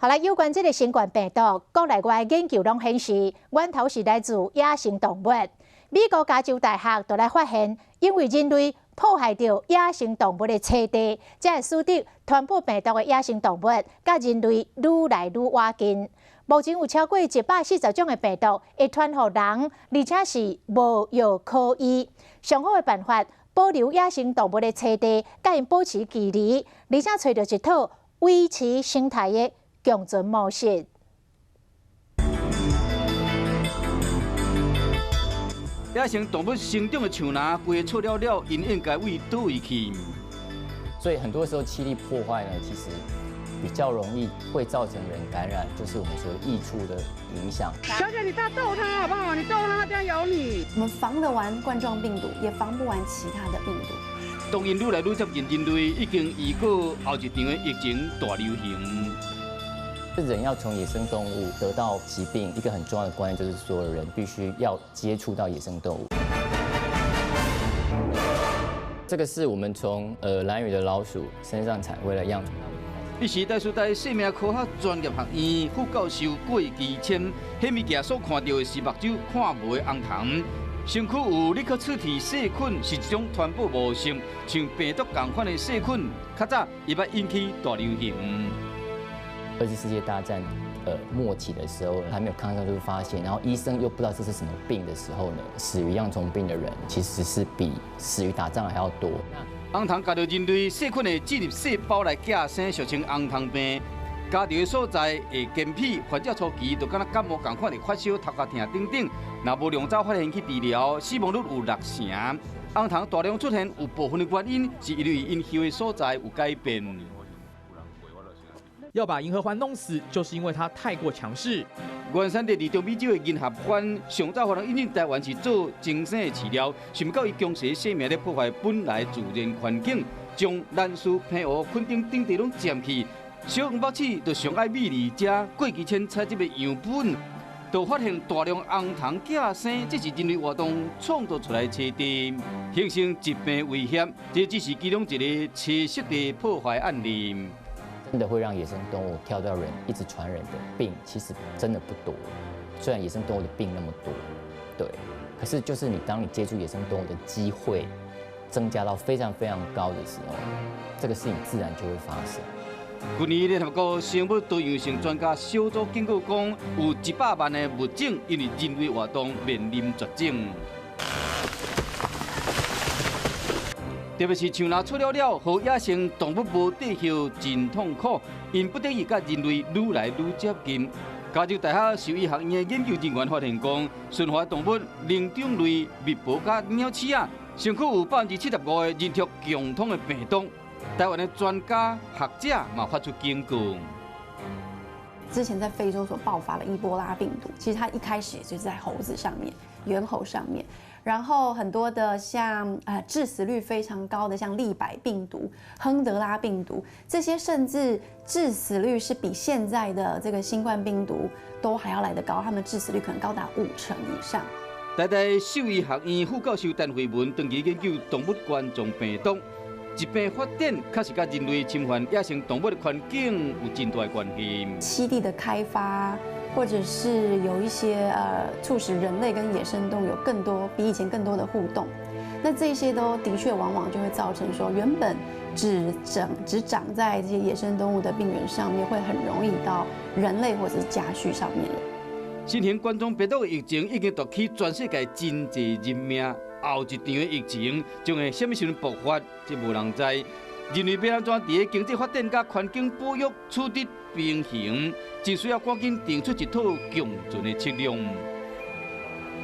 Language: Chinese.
后来有关这个新冠病毒，国内外研究拢显示，源头是来自野生动物。美国加州大学就来发现，因为人类破坏掉野生动物的栖地，才会使得传播病毒的野生动物甲人类愈来愈接近。目前有超过140种的病毒会传予人，而且是无药可医。上好的办法，保留野生动物的栖地，甲因保持距离，而且找到一套维持生态的共存模式。野生动物生长的树林规错了，因应该为倒位去？所以很多时候气力破坏呢，其实比较容易会造成人感染，就是我们说的益处的影响。小姐，你不要逗它好不好？你逗它，它这样咬你。我们防得完冠状病毒，也防不完其他的病毒。当因愈来愈接近人类，已经预告后一场的疫情大流行。人要从野生动物得到疾病，一个很重要的观念就是说，人必须要接触到野生动物。这个是我们从兰屿的老鼠身上采回来样本。伊是台师大生命科学专业学院副教授郭基谦，迄物件所看到的是目睭看无的红糖，身躯有立刻刺体细菌，是一种传播模式，像病毒同款的细菌，较早也捌引起大流行。2次世界大战末期的时候，还没有抗生素发现，然后医生又不知道这是什么病的时候呢，死于恙虫病的人其实是比死于打仗还要多。红糖加入人类细菌的植入细胞来寄生，俗称红糖病。加入的所在会健脾，患者初期就敢若感冒同款的发烧、头壳痛等等。若无量早发现去治疗，死亡率有60%。红糖大量出现，有部分的原因是因为因吸的所在有改变。要把银河环弄死，就是因为它太过强势。原产地中美洲的银合环，上早可能引进台湾是做精神的治疗，想不到伊强势生命咧破坏本来自然环境，将兰树、平湖、垦丁等地拢占去。小黄木刺就上爱美丽，遮过期前采集的样本，就发现大量红糖寄生，这是人类活动创造出来的栖地，形成疾病威胁。这只是其中一个切实的破坏案例。真的会让野生动物跳到人一直传人的病，其实真的不多。虽然野生动物的病那么多，对，可是就是当你接触野生动物的机会增加到非常非常高的时候，这个事情自然就会发生。去年联合国生物多样性专家小组警告讲，有100万的物种因为人类活动面临绝种。特别是像那出了，和野生动物无地休，真痛苦，因不得已甲人类愈来愈接近。加州大学兽医学院的研究人员发现讲，驯化动物灵长类蜜蜂甲鸟鼠啊，身躯有75%的人畜共通的病毒。台湾的专家学者嘛发出警告。之前在非洲所爆发的伊波拉病毒，其实它一开始就是在猴子上面，猿猴上面。然后很多的像致死率非常高的，像利百病毒、亨德拉病毒，这些甚至致死率是比现在的这个新冠病毒都还要来得高，它们致死率可能高达50%以上。台大兽医学院副教授陈慧文长期研究动物冠状病毒。疾病发展确实跟人类侵犯野生动物的环境有真大的关系。栖地的开发，或者是有一些促使人类跟野生动物有比以前更多的互动，那这些都的确往往就会造成说，原本只长在这些野生动物的病原上面，会很容易到人类或者是家畜上面了。新型冠状病毒的疫情已经夺去全世界真济人命。后一场的疫情将会什么时阵爆发，这无人知。人类要安怎伫个经济发展甲环境保育取得平衡，真需要赶紧定出一套共存的策略。